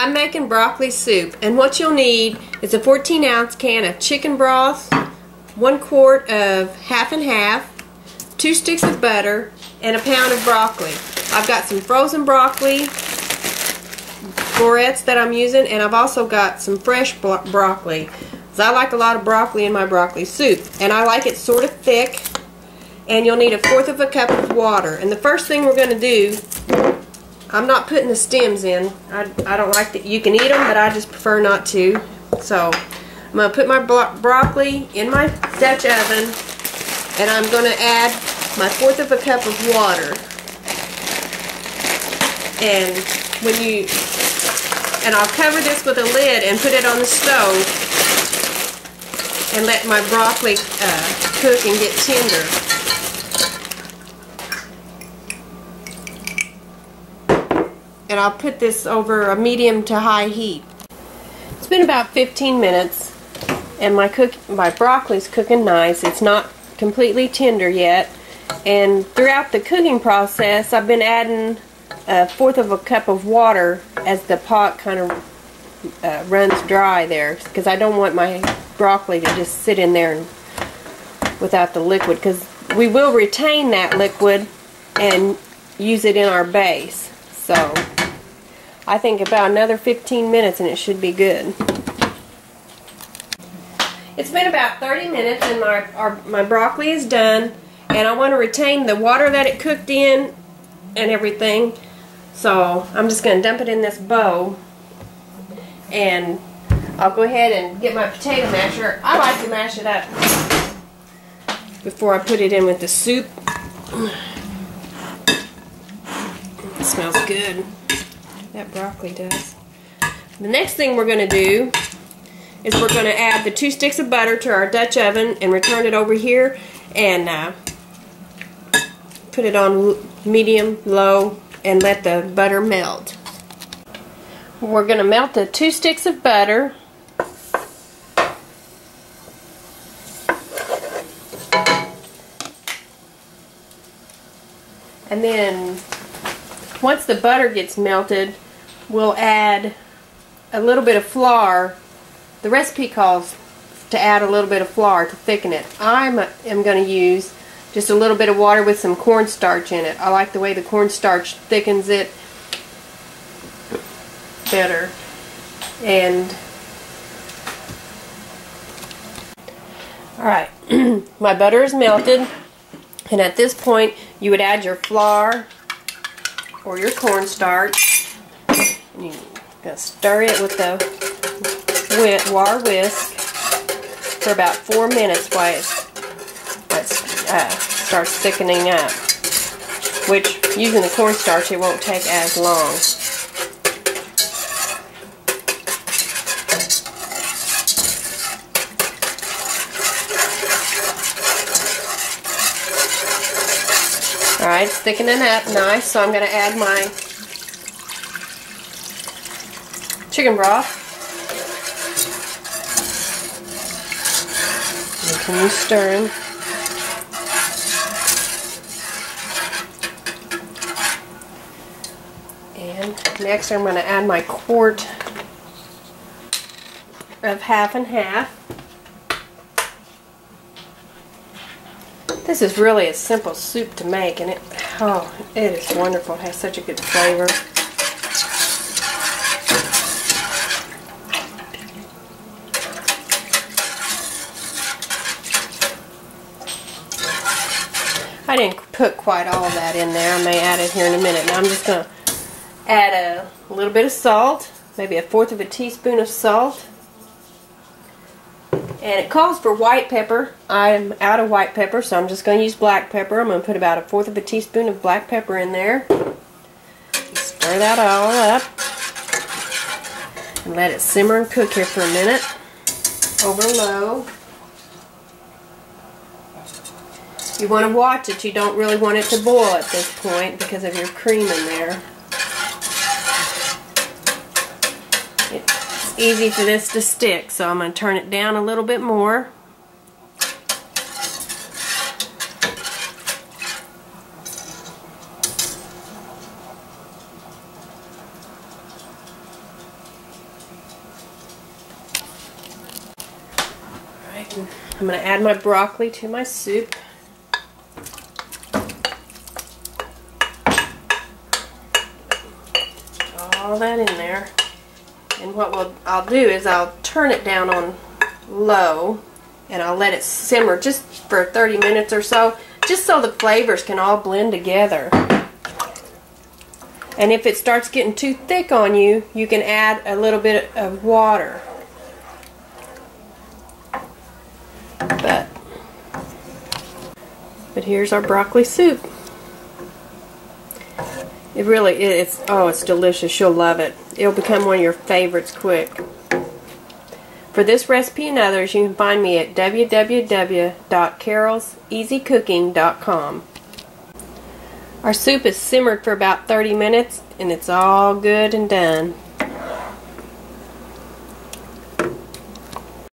I'm making broccoli soup, and what you'll need is a 14-ounce can of chicken broth, 1 quart of half and half, 2 sticks of butter, and a pound of broccoli. I've got some frozen broccoli, florets that I'm using, and I've also got some fresh broccoli. Because I like a lot of broccoli in my broccoli soup, and I like it sort of thick. And you'll need 1/4 cup of water. And the first thing we're going to do, I'm not putting the stems in. I don't like that. You can eat them, but I just prefer not to. So I'm going to put my broccoli in my Dutch oven, and I'm going to add my 1/4 cup of water. And I'll cover this with a lid and put it on the stove and let my broccoli cook and get tender. And I'll put this over a medium to high heat. It's been about 15 minutes, and my broccoli's cooking nice. It's not completely tender yet, and throughout the cooking process I've been adding 1/4 cup of water as the pot kind of runs dry there, because I don't want my broccoli to just sit in there without the liquid, because we will retain that liquid and use it in our base. So I think about another 15 minutes and it should be good. It's been about 30 minutes and my broccoli is done, and I want to retain the water that it cooked in and everything. So I'm just going to dump it in this bowl, and I'll go ahead and get my potato masher. I like to mash it up before I put it in with the soup. It smells good. That broccoli does. The next thing we're going to do is we're going to add the 2 sticks of butter to our Dutch oven and return it over here and put it on medium, low, and let the butter melt. We're going to melt the 2 sticks of butter. And then once the butter gets melted, we'll add a little bit of flour. The recipe calls to add a little bit of flour to thicken it. I am going to use just a little bit of water with some cornstarch in it. I like the way the cornstarch thickens it better. And alright, my butter is melted, and at this point you would add your flour or your cornstarch. You're going to stir it with the wire whisk for about 4 minutes while it starts thickening up. Which, using the cornstarch, it won't take as long. Alright, it's thickening up nice, so I'm going to add my chicken broth. Continue stirring. And next I'm going to add my quart of half and half. This is really a simple soup to make, and it is wonderful. It has such a good flavor. I didn't put quite all of that in there. I may add it here in a minute. Now I'm just going to add a little bit of salt, maybe 1/4 teaspoon of salt. And it calls for white pepper. I'm out of white pepper, so I'm just going to use black pepper. I'm going to put about 1/4 teaspoon of black pepper in there. Stir that all up. And let it simmer and cook here for a minute. Over low. You want to watch it. You don't really want it to boil at this point because of your cream in there. It's easy for this to stick, so I'm going to turn it down a little bit more. I'm going to add my broccoli to my soup. All that in there. And what I'll do is I'll turn it down on low and I'll let it simmer just for 30 minutes or so, just so the flavors can all blend together. And if it starts getting too thick on you, you can add a little bit of water. But here's our broccoli soup. It really is, it's delicious. You'll love it. It'll become one of your favorites quick. For this recipe and others, you can find me at www.carolseasycooking.com. Our soup is simmered for about 30 minutes and it's all good and done.